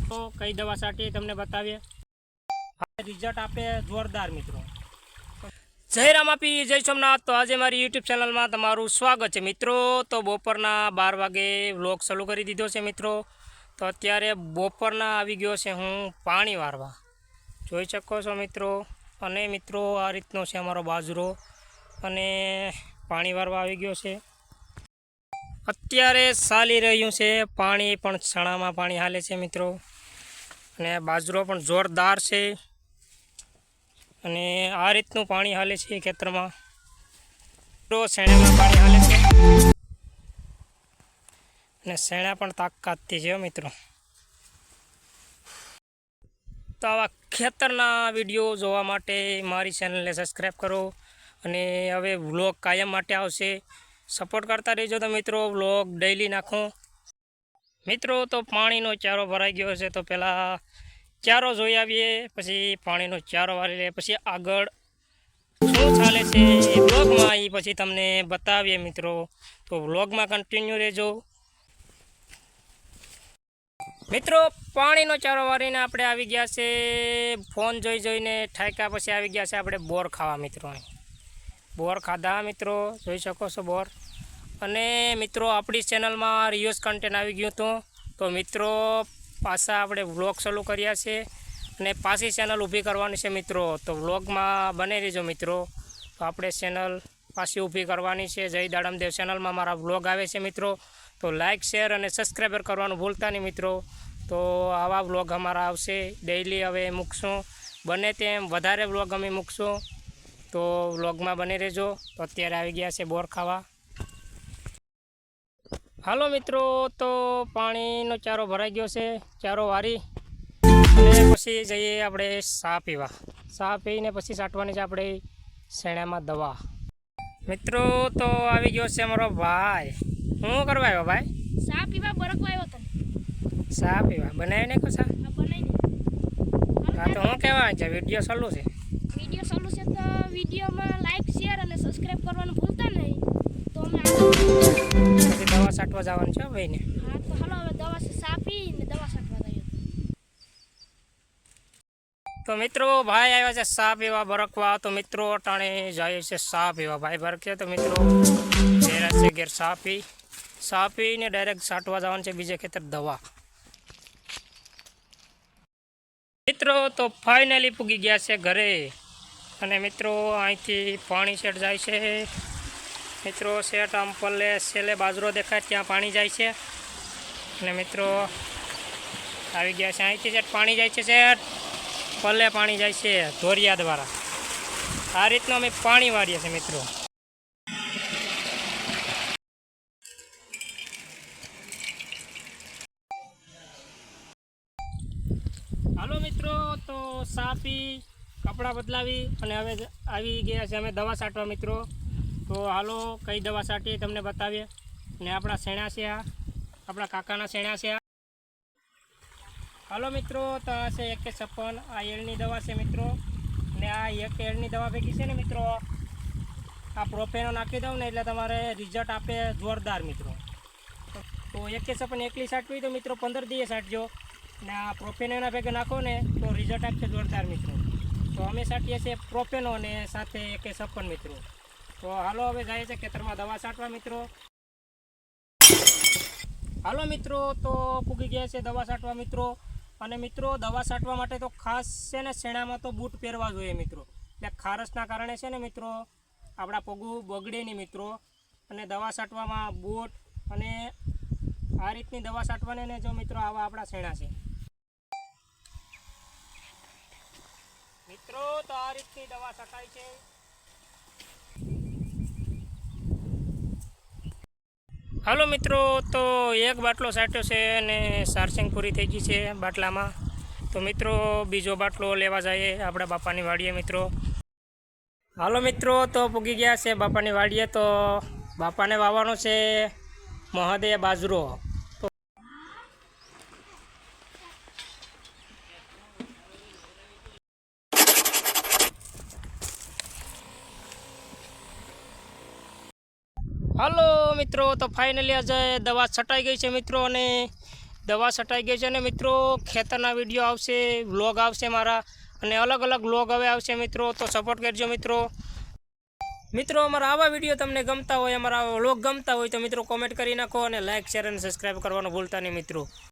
તો કઈ દવા છાંટીએ તમને બતાવીએ, રિઝલ્ટ આપે જોરદાર મિત્રો। જય રામ આપી, જય સોમનાથ। તો આજે મારી યુટ્યુબ ચેનલમાં તમારું સ્વાગત છે મિત્રો। તો બપોરના 12 વાગે વ્લોગ ચાલુ કરી દીધો છે મિત્રો। તો અત્યારે બપોરના આવી ગયો છે હું પાણી વારવા, જોઈ શકો છો મિત્રો। અને મિત્રો આ રીતનો છે અમારો બાજરો, અને પાણી વારવા આવી ગયો છે। અત્યારે ચાલી રહ્યું છે પાણી, પણ છણામાં પાણી હાલે છે મિત્રો। અને બાજરો પણ જોરદાર છે, અને આ રીતનું પાણી હાલે છે ખેતરમાં। તો શેણામાં પાણી હાલે છે, અને શેણા પણ તાકાતથી છે મિત્રો। તો આવા ખેતરના વિડીયો જોવા માટે મારી ચેનલને સબસ્ક્રાઈબ કરો, અને હવે વ્લોગ કાયમ માટે આવશે, સપોર્ટ કરતા રહેજો તો મિત્રો। વ્લોગ ડેઈલી નાખો મિત્રો। તો પાણીનો ચારો ભરાઈ ગયો છે, તો પહેલાં ચારો જોઈ આવીએ, પછી પાણીનો ચારો વાળી લઈએ, પછી આગળ શું ચાલે છે એ વ્લોગમાં એ પછી તમને બતાવીએ મિત્રો। તો વ્લોગમાં કન્ટિન્યુ રહેજો મિત્રો। પાણીનો ચારો વાળીને આપણે આવી ગયા છે, ફોન જોઈને ઠાક્યા પછી આવી ગયા છે આપણે બોર ખાવા મિત્રો। બોર ખાધા મિત્રો, જોઈ શકો છો બોર। અને મિત્રો આપણી ચેનલમાં રિવ્યુઝ કન્ટેન્ટ આવી ગયું હતું, તો મિત્રો પાછા આપણે વ્લોગ ચાલુ કર્યા છે, અને પાછી ચેનલ ઊભી કરવાની છે મિત્રો। તો વ્લોગમાં બને રહેજો મિત્રો। તો આપણે ચેનલ પાછી ઊભી કરવાની છે, જય દાડમદેવ ચેનલમાં મારા વ્લોગ આવે છે મિત્રો। તો લાઇક શેર અને સબસ્ક્રાઈબર કરવાનું ભૂલતા નહીં મિત્રો। તો આવા વ્લોગ અમારા આવશે ડેઈલી, હવે મૂકશું, બને તેમ વધારે વ્લોગ અમે મૂકશું। તો વ્લોગમાં બને રહેજો। તો અત્યારે આવી ગયા છે બોર ખાવા। હાલો મિત્રો, તો પાણીનો ચારો ભરાઈ ગયો છે, ચારો વારી અને પછી જઈએ આપણે ચા પીવા। ચા પીને પછી છાંટવાની છે આપણે શેણામાં દવા મિત્રો। તો આવી ગયો છે અમારો ભાઈ। શું કરવા આવ્યો ભાઈ? ચા પીવા બરકવા આવ્યો તને? ચા પીવા બનાવી નાખો ચા? હા, બનાવી દે। હા, તો હું કહેવા છે વિડીયો ચાલુ છે? વિડીયો ચાલુ છે, તો વિડીયોમાં લાઈક શેર અને સબસ્ક્રાઇબ કરવાનું ભૂલતા નહીં। તો અમે પછી દવા છાંટવા જવાનું છે ભાઈને। હા, તો હાલો હવે દવા ચા પીને દવા છાંટવા જઈએ। તો મિત્રો ભાઈ આવ્યા છે ચા પીવા બરકવા। તો મિત્રો અટાણે જાય છે ચા પીવા, ભાઈ બરકે। તો મિત્રો ઘેર છે, ઘેર ચા પીને ડાયરેક્ટ છાંટવા જવાનું છે બીજે ખેતર દવા મિત્રો। તો ફાઇનલી પૂગી ગયા છે ઘરે, અને મિત્રો અહીંથી પાણી સેટ જાય છે મિત્રો। સેટ આમ પલ્લે છેલ્લે બાજરો દેખાય ત્યાં પાણી જાય છે, અને મિત્રો આવી ગયા છે અહીંથી સેટ પાણી જાય છે, સેટ પલ્લે પાણી જાય છે ધોરિયા દ્વારા। આ રીતનું અમે પાણી વાળીએ છીએ મિત્રો। હાલો મિત્રો, તો ચા પી, કપડાં બદલાવી, અને હવે આવી ગયા છે અમે દવા છાંટવા મિત્રો। તો હાલો કઈ દવા છાંટીએ તમને બતાવીએ। અને આપણા શેણા છે, આપણા કાકાના શેણા છે। હાલો મિત્રો, તો આ છે 156, આ એળની દવા છે મિત્રો। અને આ એક એળની દવા ભેગી છે ને મિત્રો, આ પ્રોફેનો નાખી દઉં ને એટલે તમારે રિઝલ્ટ આપે જોરદાર મિત્રો। તો 156 એકલી છાંટવી તો મિત્રો 15 દિવસે છાંટજો, અને આ પ્રોફેનો એના ભેગે નાખો ને તો રિઝલ્ટ આપશે જોરદાર મિત્રો। તો અમે છાંટીએ છીએ પ્રોફેનો અને સાથે 156 મિત્રો। તો હાલો હવે જાય છે ખેતરમાં દવા છાંટવા મિત્રો। હાલો મિત્રો, તો પૂગી ગયા છે દવા છાંટવા મિત્રો। અને મિત્રો દવા છાંટવા માટે તો ખાસ છે ને શેણામાં તો બૂટ પહેરવા જોઈએ મિત્રો, એટલે ખારસના કારણે છે ને મિત્રો આપણા પગું બગડે નહીં મિત્રો। અને દવા છાંટવામાં બૂટ અને આ રીતની દવા છાંટવાને ને જો મિત્રો આવા આપણા શેણા છે મિત્રો। તો આ રીતની દવા છટાય છે। હાલો મિત્રો, તો એક બાટલો છાંટ્યો છે અને ચાર્જિંગ પૂરી થઈ ગઈ છે બાટલામાં। તો મિત્રો બીજો બાટલો લેવા જઈએ આપણા બાપાની વાડીએ મિત્રો। હાલો મિત્રો, તો પૂગી ગયા છે બાપાની વાડીએ। તો બાપાને વાવવાનો છે મહાદેવ બાજરો। હાલો મિત્રો, તો ફાઇનલી આજે દવા છટાઈ ગઈ છે મિત્રો, અને દવા છટાઈ ગઈ છે અને મિત્રો ખેતરના વિડીયો આવશે, વ્લોગ આવશે મારા, અને અલગ અલગ વ્લોગ હવે આવશે મિત્રો. તો સપોર્ટ કરજો મિત્રો. મિત્રો અમારા આવા વિડીયો તમને ગમતા હોય, અમારા વ્લોગ ગમતા હોય તો મિત્રો કોમેન્ટ કરી નાખો અને લાઇક શેર અને સબસ્ક્રાઈબ કરવાનું ભૂલતા નહીં મિત્રો.